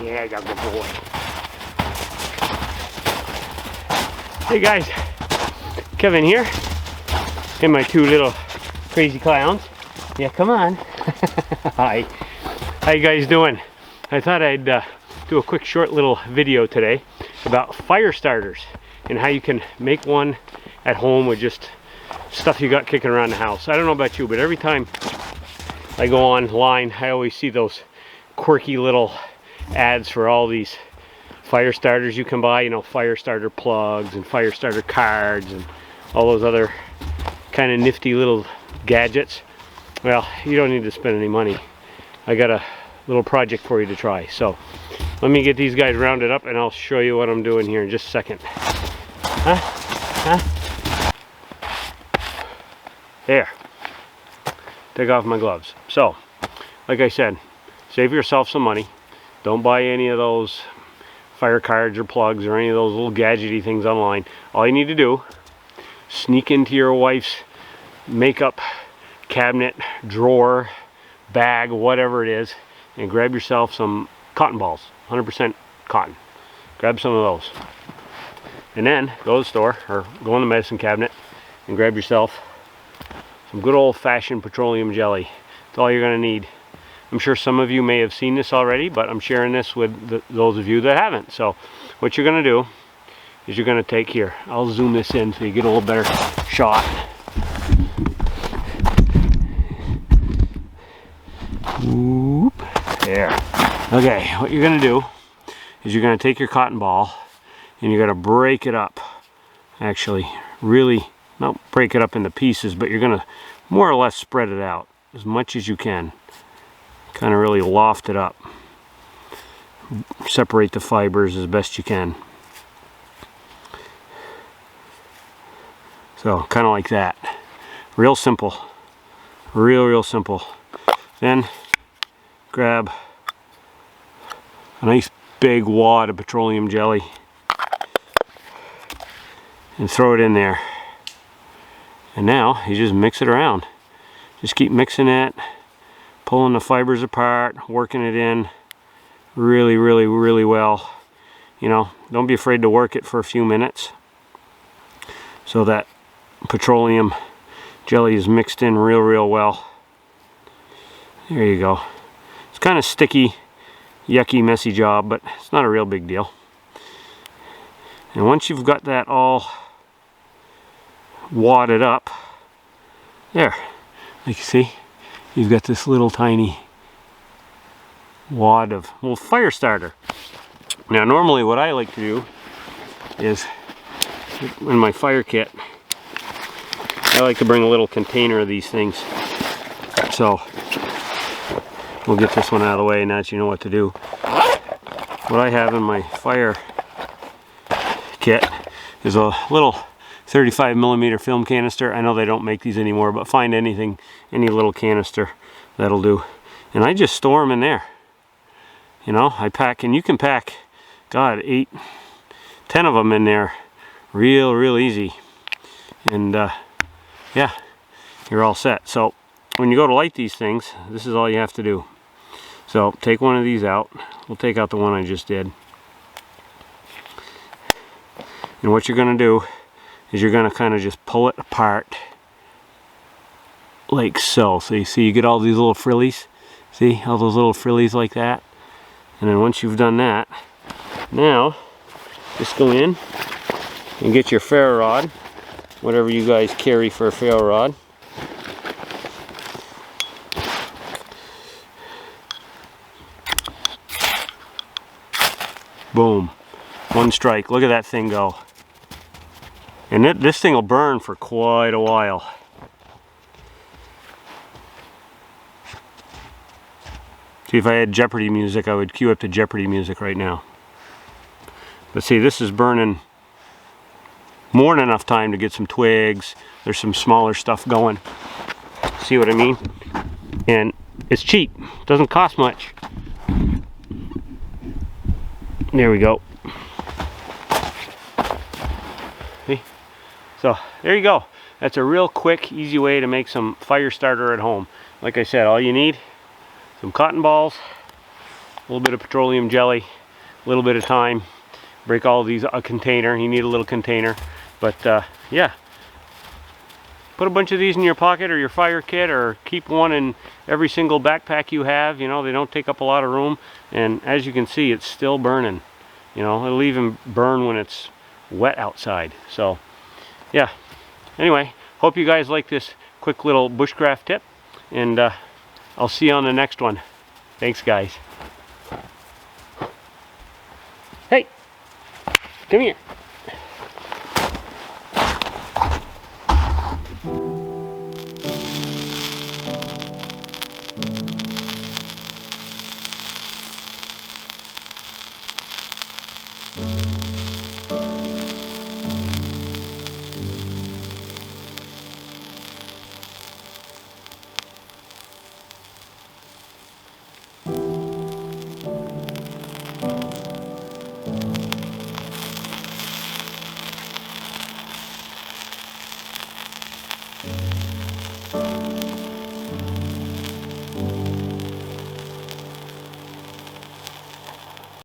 Yeah, I got a good boy. Hey guys, Kevin here, and my two little crazy clowns. Yeah, come on. Hi. How you guys doing? I thought I'd do a quick short little video today about fire starters and how you can make one at home with just stuff you got kicking around the house. I don't know about you, but every time I go online, I always see those quirky little ads for all these fire starters you can buy, you know, fire starter plugs and fire starter cards and all those other kind of nifty little gadgets. Well, you don't need to spend any money. I got a little project for you to try. So let me get these guys rounded up and I'll show you what I'm doing here in just a second. There. Take off my gloves. So, like I said, save yourself some money. Don't buy any of those fire cards or plugs or any of those little gadgety things online. All you need to do, sneak into your wife's makeup cabinet, drawer, bag, whatever it is, and grab yourself some cotton balls, 100% cotton. Grab some of those. And then go to the store or go in the medicine cabinet and grab yourself some good old-fashioned petroleum jelly. That's all you're going to need. I'm sure some of you may have seen this already, but I'm sharing this with those of you that haven't. So what you're going to do is you're going to take here. I'll zoom this in so you get a little better shot. Whoop. There. Okay, what you're going to do is you're going to take your cotton ball and you're going to break it up. Actually, really, not break it up into pieces, but you're going to more or less spread it out as much as you can. Kind of really loft it up. Separate the fibers as best you can. So, kind of like that. Real simple. Real simple. Then, grab a nice big wad of petroleum jelly and throw it in there. And now, you just mix it around. Just keep mixing it. Pulling the fibers apart, working it in really well. You know, don't be afraid to work it for a few minutes so that petroleum jelly is mixed in real well. There you go. It's kind of sticky, yucky, messy job, but it's not a real big deal. And once you've got that all wadded up, there, like you see, you've got this little tiny wad of little fire starter. Now normally what I like to do is, in my fire kit, I like to bring a little container of these things. So we'll get this one out of the way now that you know what to do. What I have in my fire kit is a little 35mm film canister. I know they don't make these anymore, but find anything, any little canister, that'll do. And I just store them in there. You know, I pack, and you can pack, God, 8, 10 of them in there real easy. And yeah, you're all set. So when you go to light these things, this is all you have to do. So take one of these out. We'll take out the one I just did. And what you're going to do is you're going to kind of just pull it apart like so. So you see, you get all these little frillies. See all those little frillies like that? And then once you've done that, now just go in and get your ferro rod, whatever you guys carry for a ferro rod. Boom. One strike. Look at that thing go. And this thing will burn for quite a while. See, if I had Jeopardy music, I would cue up the Jeopardy music right now. But see, this is burning more than enough time to get some twigs. There's some smaller stuff going. See what I mean? And it's cheap. Doesn't cost much. There we go. See? So there you go. That's a real quick, easy way to make some fire starter at home. Like I said, all you need, some cotton balls, little bit of petroleum jelly, a little bit of time. Break all of these, a container. You need a little container. But yeah, put a bunch of these in your pocket or your fire kit, or keep one in every single backpack you have. You know, they don't take up a lot of room. And as you can see, it's still burning. You know, it'll even burn when it's wet outside. So yeah, anyway, hope you guys like this quick little bushcraft tip, and I'll see you on the next one. Thanks, guys. Hey, come here.